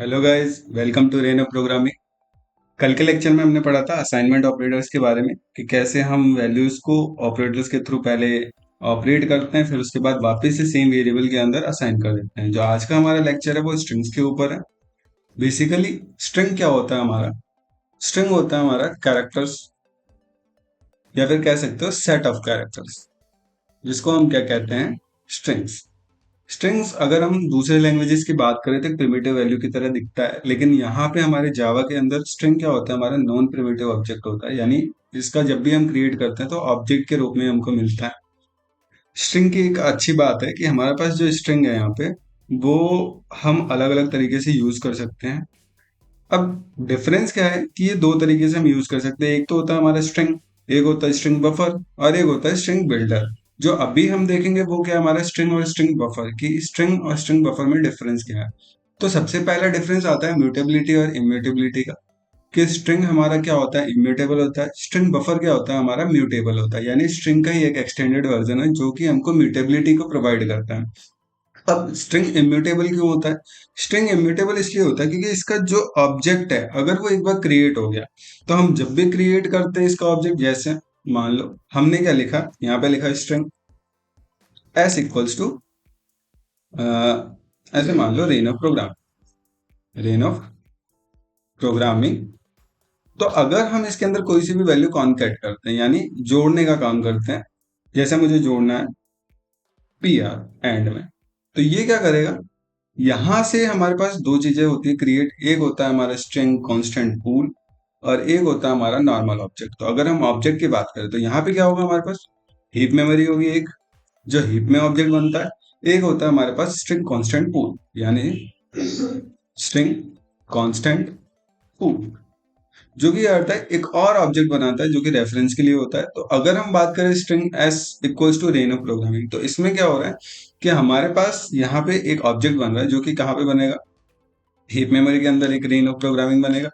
Hello guys, welcome to Reno programming. कल के lecture में हमने पढ़ा था असाइनमेंट ऑपरेटर्स के बारे में कि कैसे हम वैल्यूज को ऑपरेटर्स के थ्रू पहले ऑपरेट करते हैं, फिर उसके बाद वापस से सेम वेरिएबल के अंदर असाइन कर देते हैं। जो आज का हमारा लेक्चर है वो स्ट्रिंग्स के ऊपर है। बेसिकली स्ट्रिंग क्या होता है हमारा? स्ट्रिंग होता है हमारा कैरेक्टर्स, या फिर कह सकते हो सेट ऑफ कैरेक्टर्स, जिसको हम क्या कहते हैं? स्ट्रिंग्स। स्ट्रिंग्स अगर हम दूसरे लैंग्वेजेस की बात करें तो प्रिमिटिव वैल्यू की तरह दिखता है, लेकिन यहाँ पे हमारे जावा के अंदर स्ट्रिंग क्या होता है? हमारा नॉन प्रिमिटिव ऑब्जेक्ट होता है, यानी इसका जब भी हम क्रिएट करते हैं तो ऑब्जेक्ट के रूप में हमको मिलता है। स्ट्रिंग की एक अच्छी बात है कि हमारे पास जो स्ट्रिंग है यहाँ पे, वो हम अलग अलग तरीके से यूज कर सकते हैं। अब डिफरेंस क्या है कि ये दो तरीके से हम यूज कर सकते हैं। एक तो होता है हमारा स्ट्रिंग, एक होता है स्ट्रिंग बफर, और एक होता है स्ट्रिंग बिल्डर। जो अभी हम देखेंगे वो क्या है? हमारा स्ट्रिंग और स्ट्रिंग बफर की स्ट्रिंग और स्ट्रिंग बफर में डिफरेंस क्या है। तो सबसे पहला डिफरेंस आता है म्यूटेबिलिटी और इम्यूटेबिलिटी का। कि स्ट्रिंग हमारा क्या होता है? इम्यूटेबल होता है। स्ट्रिंग बफर क्या होता है? हमारा म्यूटेबल होता है, यानी स्ट्रिंग का ही एक एक्सटेंडेड वर्जन है जो कि हमको म्यूटेबिलिटी को प्रोवाइड करता है। अब स्ट्रिंग इम्यूटेबल क्यों होता है? स्ट्रिंग इम्यूटेबल इसलिए होता है क्योंकि इसका जो ऑब्जेक्ट है, अगर वो एक बार क्रिएट हो गया, तो हम जब भी क्रिएट करते हैं इसका ऑब्जेक्ट, जैसे मान लो हमने क्या लिखा, यहाँ पे लिखा स्ट्रिंग एस इक्वल्स टू, ऐसे मान लो रेन ऑफ प्रोग्रामिंग। तो अगर हम इसके अंदर कोई सी भी वैल्यू कॉन्कैट करते हैं, यानी जोड़ने का काम करते हैं, जैसे मुझे जोड़ना है पी आर एंड में, तो ये क्या करेगा? यहां से हमारे पास दो चीजें होती है क्रिएट। एक होता है हमारा स्ट्रिंग कांस्टेंट पूल, और एक होता है हमारा नॉर्मल ऑब्जेक्ट। तो अगर हम ऑब्जेक्ट की बात करें तो यहाँ पे क्या होगा? हमारे पास हीप मेमोरी होगी एक, जो हीप में ऑब्जेक्ट बनता है। एक होता है हमारे पास स्ट्रिंग कांस्टेंट पूल, यानी स्ट्रिंग कांस्टेंट पूल, जो कि क्या करता है? एक और ऑब्जेक्ट बनाता है जो कि रेफरेंस के लिए होता है। तो अगर हम बात करें string S equals to rain of programming, तो इसमें क्या हो रहा है कि हमारे पास यहाँ पे एक ऑब्जेक्ट बन रहा है जो कि कहाँ पे बनेगा? हीप मेमोरी के अंदर एक रेन ऑफ प्रोग्रामिंग बनेगा,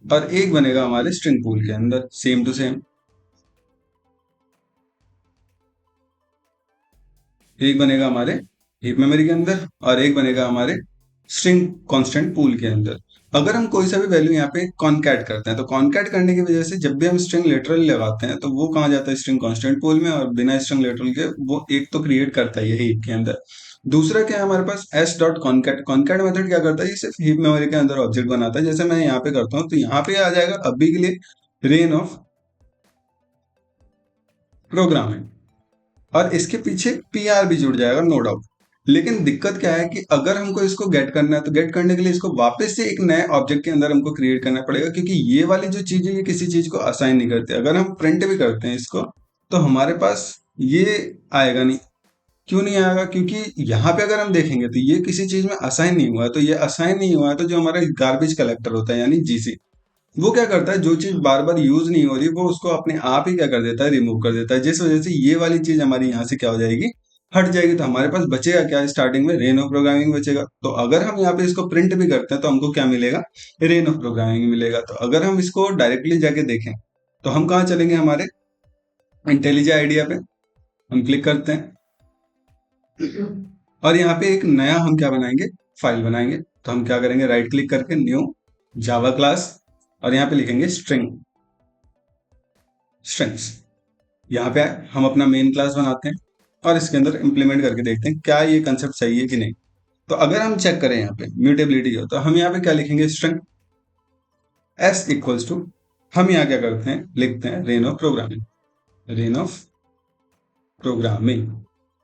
और एक बनेगा हमारे स्ट्रिंग पूल के अंदर सेम टू सेम। एक बनेगा हमारे हीप मेमोरी के अंदर, और एक बनेगा हमारे स्ट्रिंग कांस्टेंट पूल के अंदर। अगर हम कोई सा भी वैल्यू यहाँ पे कॉन्कैट करते हैं, तो कॉन्कैट करने की वजह से जब भी हम स्ट्रिंग लिटरल लगाते हैं तो वो कहाँ जाता है? स्ट्रिंग कांस्टेंट पूल में। और बिना स्ट्रिंग लिटरल के वो एक तो क्रिएट करता है ये हीप के अंदर। दूसरा क्या है हमारे पास? S dot concat. Concat method क्या करता है? ये सिर्फ हीप मेमोरी के अंदर ऑब्जेक्ट बनाता है। जैसे मैं यहाँ पे करता हूँ तो यहाँ पे आ जाएगा अभी के लिए रेन ऑफ प्रोग्रामिंग, और इसके पीछे पी आर भी जुड़ जाएगा, नो डाउट। लेकिन दिक्कत क्या है कि अगर हमको इसको गेट करना है तो गेट करने के लिए इसको वापस से एक नए ऑब्जेक्ट के अंदर हमको क्रिएट करना पड़ेगा, क्योंकि ये वाली जो चीज है ये किसी चीज को असाइन नहीं करते। अगर हम प्रिंट भी करते हैं इसको तो हमारे पास ये आएगा नहीं। क्यों नहीं आएगा? क्योंकि यहाँ पे अगर हम देखेंगे तो ये किसी चीज में असाइन नहीं हुआ है। तो ये असाइन नहीं हुआ है तो जो हमारा गार्बेज कलेक्टर होता है यानी जीसी, वो क्या करता है? जो चीज बार बार यूज नहीं हो रही वो उसको अपने आप ही क्या कर देता है? रिमूव कर देता है। जिस वजह से ये वाली चीज हमारी यहाँ से क्या हो जाएगी? हट जाएगी। तो हमारे पास बचेगा क्या? स्टार्टिंग में रेन ऑफ प्रोग्रामिंग बचेगा। तो अगर हम यहाँ पे इसको प्रिंट भी करते हैं तो हमको क्या मिलेगा? रेन ऑफ प्रोग्रामिंग मिलेगा। तो अगर हम इसको डायरेक्टली जाके देखें तो हम कहाँ चलेंगे? हमारे इंटेलिजेंट आइडिया पे हम क्लिक करते हैं, और यहाँ पे एक नया हम क्या बनाएंगे? फाइल बनाएंगे। तो हम क्या करेंगे? राइट क्लिक करके न्यू जावा क्लास, और यहाँ पे लिखेंगे स्ट्रिंग्स। यहाँ पे हम अपना मेन क्लास बनाते हैं और इसके अंदर इम्प्लीमेंट करके देखते हैं क्या ये कंसेप्ट सही है कि नहीं। तो अगर हम चेक करें यहाँ पे म्यूटेबिलिटी हो, तो हम यहाँ पे क्या लिखेंगे? स्ट्रिंग एस इक्वल्स टू, हम यहाँ क्या करते हैं? लिखते हैं rain of programming, rain of programming,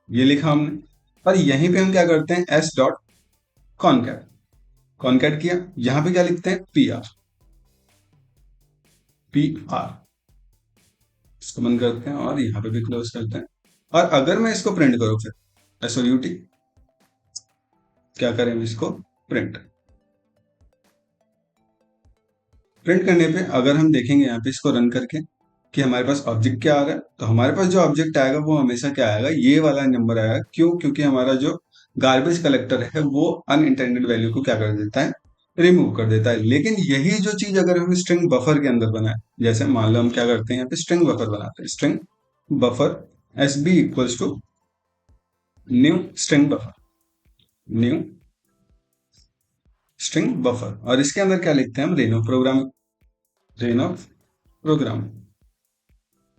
ये लिखा हमने। और यहीं पे हम क्या करते हैं? एस डॉट कॉनकैट, कॉनकैट किया। यहाँ पे क्या लिखते हैं? पी आर, इसको बंद करते हैं और यहाँ पे भी क्लोज करते हैं। और अगर मैं इसको प्रिंट करूँ, फिर एसओयूटी क्या करें? हम इसको प्रिंट प्रिंट करने पे अगर हम देखेंगे यहाँ पे इसको रन करके कि हमारे पास ऑब्जेक्ट क्या आ रहा है, तो हमारे पास जो ऑब्जेक्ट आएगा वो हमेशा क्या आएगा? ये वाला नंबर आएगा। क्यों? क्योंकि हमारा जो गार्बेज कलेक्टर है वो अनइंटेंडेड वैल्यू को क्या कर देता है? रिमूव कर देता है। लेकिन यही जो चीज अगर हम स्ट्रिंग बफर के अंदर बनाए, जैसे मान लो हम क्या करते हैं? यहाँ पे स्ट्रिंग बफर बनाते हैं। String buffer S B equals to new string buffer, new string buffer, और इसके अंदर क्या लिखते हैं हम, rain of programming, rain of programming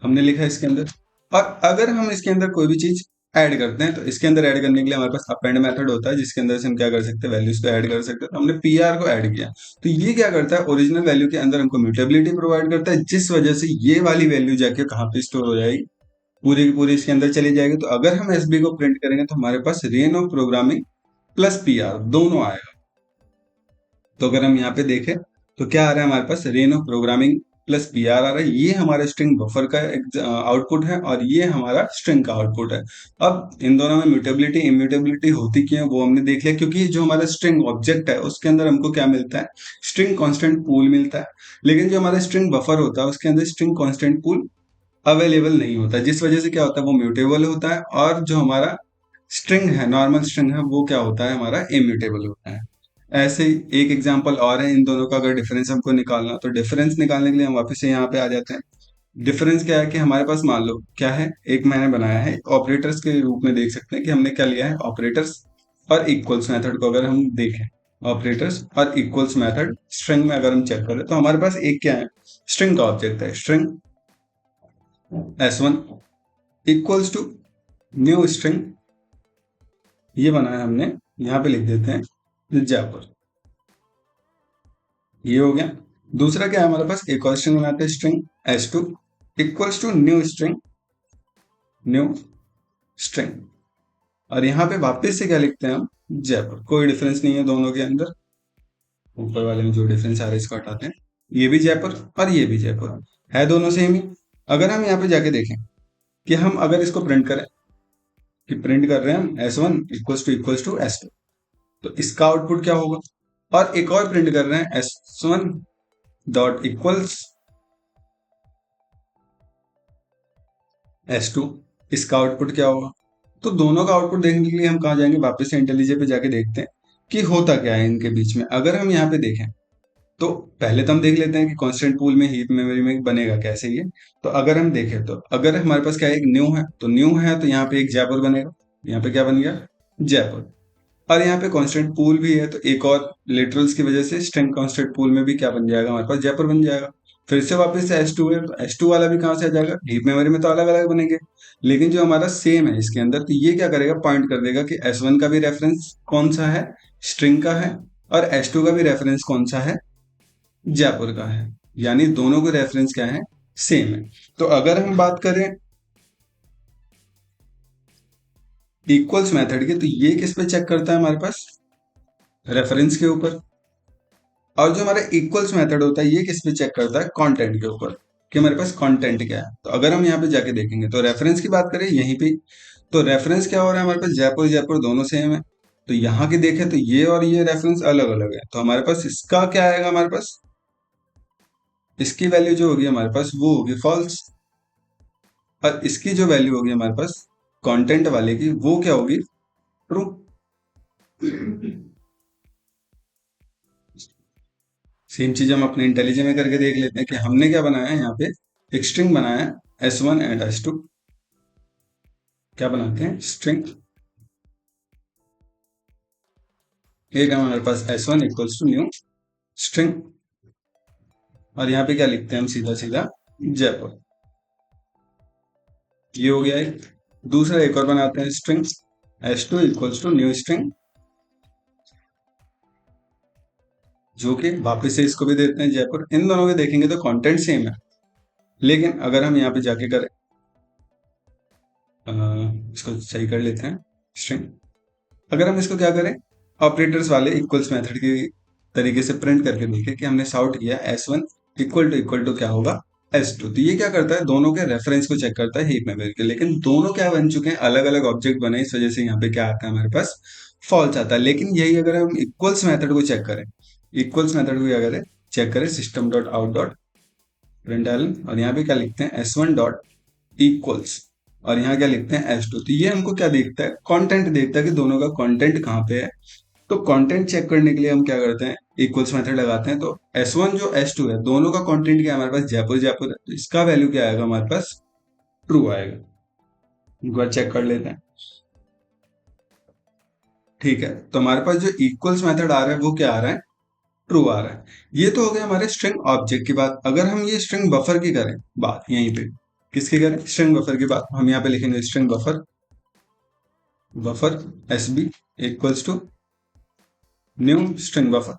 हमने लिखा है इसके अंदर। और अगर हम इसके अंदर कोई भी चीज ऐड करते हैं, तो इसके अंदर ऐड करने के लिए हमारे पास अपेंड मेथड होता है, जिसके अंदर से हम क्या कर सकते हैं, वैल्यूज को ऐड कर सकते हैं। तो हमने पीआर को ऐड किया, तो ये क्या करता है, ओरिजिनल वैल्यू के अंदर हमको म्यूटेबिलिटी प्रोवाइड करता है, जिस वजह से ये वाली वैल्यू जाके कहाँ पे स्टोर हो जाएगी, पूरी की पूरी इसके अंदर चली जाएगी। तो अगर हम एसबी को प्रिंट करेंगे तो हमारे पास rain of programming plus PR दोनों आएगा। तो अगर हम यहाँ पे देखें तो क्या आ रहा है हमारे पास, rain of programming plus PR आ रहा है, ये हमारे स्ट्रिंग बफर का आउटपुट है और ये हमारा स्ट्रिंग का आउटपुट है। अब इन दोनों में म्यूटेबिलिटी इम्यूटेबिलिटी होती क्यों है वो हमने देख लिया, क्योंकि जो हमारा स्ट्रिंग ऑब्जेक्ट है उसके अंदर हमको क्या मिलता है, स्ट्रिंग कांस्टेंट पूल मिलता है। लेकिन जो हमारा स्ट्रिंग बफर होता है उसके अंदर स्ट्रिंग कांस्टेंट पूल अवेलेबल नहीं होता, जिस वजह से क्या होता है, वो म्यूटेबल होता है, और जो हमारा स्ट्रिंग है, नॉर्मल स्ट्रिंग है, वो क्या होता है, हमारा इम्यूटेबल होता है। ऐसे ही एक एग्जांपल और है इन दोनों का, अगर डिफरेंस हमको निकालना, तो डिफरेंस निकालने के लिए हम वापस से यहाँ पे आ जाते हैं। डिफरेंस क्या है कि हमारे पास मान लो क्या है, एक मैंने बनाया है ऑपरेटर्स के रूप में, देख सकते हैं कि हमने क्या लिया है, ऑपरेटर्स और इक्वल्स मेथड को अगर हम देखें, ऑपरेटर्स और इक्वल्स मेथड स्ट्रिंग में अगर हम चेक करें, तो हमारे पास एक क्या है, स्ट्रिंग का ऑब्जेक्ट है, string S1 equals to new string, ये बनाया हमने, यहाँ पे लिख देते हैं जयपुर, ये हो गया। दूसरा क्या है हमारे पास, एक और स्ट्रिंग बनाते हैं, string S2 equals to new string, new string, और यहाँ पे वापस से क्या लिखते हैं हम, जयपुर। कोई डिफरेंस नहीं है दोनों के अंदर, ऊपर वाले में जो डिफरेंस आ रहा है इसको हटाते हैं, ये भी जयपुर और ये भी जयपुर है, दोनों सेम ही। अगर हम यहाँ पे जाके देखें कि हम अगर इसको प्रिंट करें, कि प्रिंट कर रहे हैं हम S1 इक्वल्स टू S2, तो इसका आउटपुट क्या होगा, और एक और प्रिंट कर रहे हैं S1 डॉट इक्वल्स S2, इसका आउटपुट क्या होगा। तो दोनों का आउटपुट देखने के लिए हम कहाँ जाएंगे, वापस से इंटेलिजे पे जाके देखते हैं कि होता क्या है इनके बीच में। अगर हम यहाँ पे देखें तो पहले तो हम देख लेते हैं कि कांस्टेंट पूल में हीप मेमोरी में बनेगा कैसे ये। तो अगर हम देखें तो अगर हमारे पास क्या है, एक न्यू है, तो न्यू है तो यहाँ पे एक जयपुर बनेगा, यहाँ पे क्या बन गया, जयपुर। और यहाँ पे कांस्टेंट पूल भी है, तो एक और लिटरल्स की वजह से स्ट्रिंग कांस्टेंट पूल में भी क्या बन जाएगा, हमारे पास जयपुर बन जाएगा। फिर से वापस से S2 है, तो S2 वाला भी कहाँ से आ जाएगा, डीप मेमोरी में तो अलग अलग बनेंगे, लेकिन जो हमारा सेम है इसके अंदर, तो ये क्या करेगा, पॉइंट कर देगा कि S1 का भी रेफरेंस कौन सा है, स्ट्रिंग का है, और S2 का भी रेफरेंस कौन सा है, जयपुर का है। यानी दोनों के रेफरेंस क्या है, सेम है। तो अगर हम बात करें इक्वल्स मेथड की, तो ये किस पे चेक करता है हमारे पास, रेफरेंस के ऊपर। और जो हमारा इक्वल्स मेथड होता है ये किस पे चेक करता है, कंटेंट के ऊपर, कि हमारे पास कंटेंट क्या है। तो अगर हम यहाँ पे जाके देखेंगे तो रेफरेंस की बात करें यहीं पे, तो रेफरेंस क्या हो रहा है हमारे पास, जयपुर जयपुर दोनों सेम है। तो यहाँ की देखें तो ये और ये रेफरेंस अलग अलग है, तो हमारे पास इसका क्या आएगा, हमारे पास इसकी वैल्यू जो होगी हमारे पास वो होगी फॉल्स, और इसकी जो वैल्यू होगी हमारे पास कंटेंट वाले की, वो क्या होगी, ट्रू। सेम चीज हम अपने इंटेलिजेंस में करके देख लेते हैं कि हमने क्या बनाया है, यहाँ पे एक स्ट्रिंग बनाया है S1 एंड S2। क्या बनाते हैं, स्ट्रिंग, एक हमारे पास S1 equals to new string, और यहाँ पे क्या लिखते हैं हम, सीधा सीधा जयपुर, ये हो गया एक। दूसरा एक और बनाते हैं, string S2 equals to new string, जो कि वापस से इसको भी देते हैं जयपुर। इन दोनों के देखेंगे तो कंटेंट सेम है, लेकिन अगर हम यहाँ पे जाके करें, इसको सही कर लेते हैं, स्ट्रिंग, अगर हम इसको क्या करें, ऑपरेटर्स वाले इक्वल्स मेथड की तरीके से प्रिंट करके देखें कि हमने सॉर्ट किया S1 इक्वल टू क्या होगा, S2, तो ये क्या करता है, दोनों के रेफरेंस को चेक करता है हीप मेमोरी के। लेकिन दोनों क्या बन चुके हैं, अलग अलग ऑब्जेक्ट बने, इस वजह से यहाँ पे क्या आता है हमारे पास, फॉल्स आता है। लेकिन यही अगर हम इक्वल्स मेथड को चेक करें, इक्वल्स मेथड को अगर चेक करें, system dot out dot print, और यहाँ पे क्या लिखते हैं, S1 डॉट इक्वल्स, और यहाँ क्या लिखते हैं, S2, तो ये हमको क्या देखता है, कंटेंट देखता है कि दोनों का कंटेंट कहाँ पे है। तो कंटेंट चेक करने के लिए हम क्या करते हैं, इक्वल्स मेथड लगाते हैं। तो S1 जो S2 है, दोनों का कंटेंट क्या है हमारे पास, जयपुर जयपुर है, तो इसका वैल्यू क्या आएगा हमारे पास, ट्रू आएगा। एक बार चेक कर लेते हैं, ठीक है। तो हमारे पास जो इक्वल्स मेथड आ रहा है वो क्या आ रहा है, ट्रू आ रहा है। ये तो हो गया हमारे स्ट्रिंग ऑब्जेक्ट की बात। अगर हम ये स्ट्रिंग बफर की करें बात, यहीं पे किसकी करें, स्ट्रिंग बफर की बात, हम यहाँ पे लिखेंगे string buffer, buffer S B equals to new string buffer.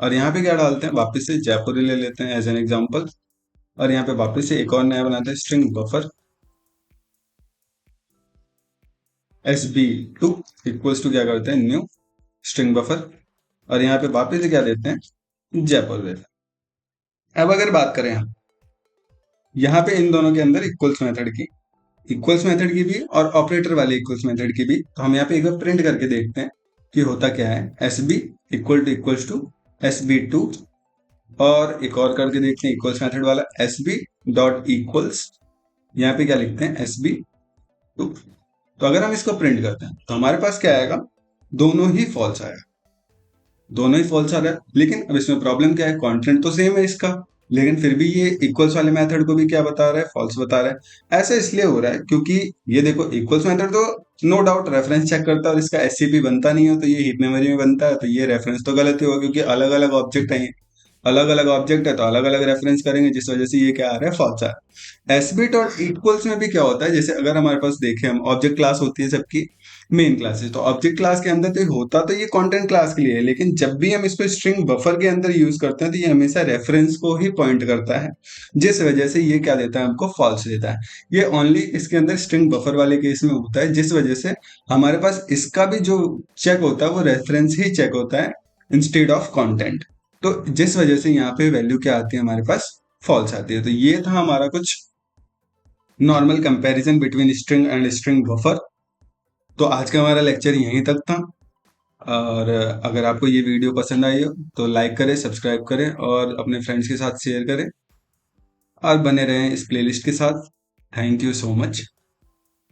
और यहाँ पे क्या डालते हैं, वापस से जयपुरी ले लेते हैं एज एन एग्जाम्पल, और यहाँ पे वापस से एक और नया बनाते हैं string buffer S B two equals to क्या करते हैं, न्यू स्ट्रिंग बफर, और यहाँ पे वापस से क्या देते हैं, जयपुर देते हैं। अब अगर बात करें हम यहाँ पे इन दोनों के अंदर इक्वल्स मेथड की, इक्वल्स मेथड की भी और ऑपरेटर वाले इक्वल्स मेथड की भी, तो हम यहाँ पे एक बार प्रिंट करके देखते हैं कि होता क्या है। S B equals to S B two, और एक और करके देखते हैं इक्वल्स मेथड वाला, एस बी डॉट इक्वल्स, यहाँ पे क्या लिखते हैं, एस बी टू। तो अगर हम इसको प्रिंट करते हैं तो हमारे पास क्या आएगा, दोनों ही फॉल्स आएगा, दोनों ही फॉल्स आ रहा है। लेकिन अब इसमें प्रॉब्लम क्या है, कंटेंट तो सेम है इसका, लेकिन फिर भी ये इक्वल्स वाले मेथड को भी क्या बता रहा है, फॉल्स बता रहा है। ऐसा इसलिए हो रहा है क्योंकि ये देखो, इक्वल्स मेथड तो नो डाउट रेफरेंस चेक करता है और इसका एससीपी बनता नहीं है, तो ये हीप मेमोरी में बनता है, तो ये रेफरेंस तो गलत ही होगा क्योंकि अलग अलग ऑब्जेक्ट है, अलग अलग ऑब्जेक्ट है तो अलग अलग रेफरेंस करेंगे, जिस वजह से ये क्या आ रहा है, फॉल्स आ रहा है। एसबिट और इक्वल्स में भी क्या होता है, जैसे अगर हमारे पास देखें हम, ऑब्जेक्ट क्लास होती है सबकी मेन क्लासेस, तो ऑब्जेक्ट क्लास के अंदर तो होता तो ये कंटेंट क्लास के लिए है, लेकिन जब भी हम इसको स्ट्रिंग बफर के अंदर यूज करते हैं तो ये हमेशा रेफरेंस को ही पॉइंट करता है, जिस वजह से ये क्या देता है, हमको फॉल्स देता है। ये ओनली इसके अंदर स्ट्रिंग बफर वाले केस में होता है, जिस वजह से हमारे पास इसका भी जो चेक होता है वो रेफरेंस ही चेक होता है इंस्टेड ऑफ कंटेंट। तो जिस वजह से यहाँ पे वैल्यू क्या आती है हमारे पास, फॉल्स आती है। तो ये था हमारा कुछ normal comparison between string and string buffer. तो आज का हमारा लेक्चर यहीं तक था, और अगर आपको ये वीडियो पसंद आई हो तो लाइक करें, सब्सक्राइब करें और अपने फ्रेंड्स के साथ शेयर करें, और बने रहें इस प्लेलिस्ट के साथ। Thank you so much.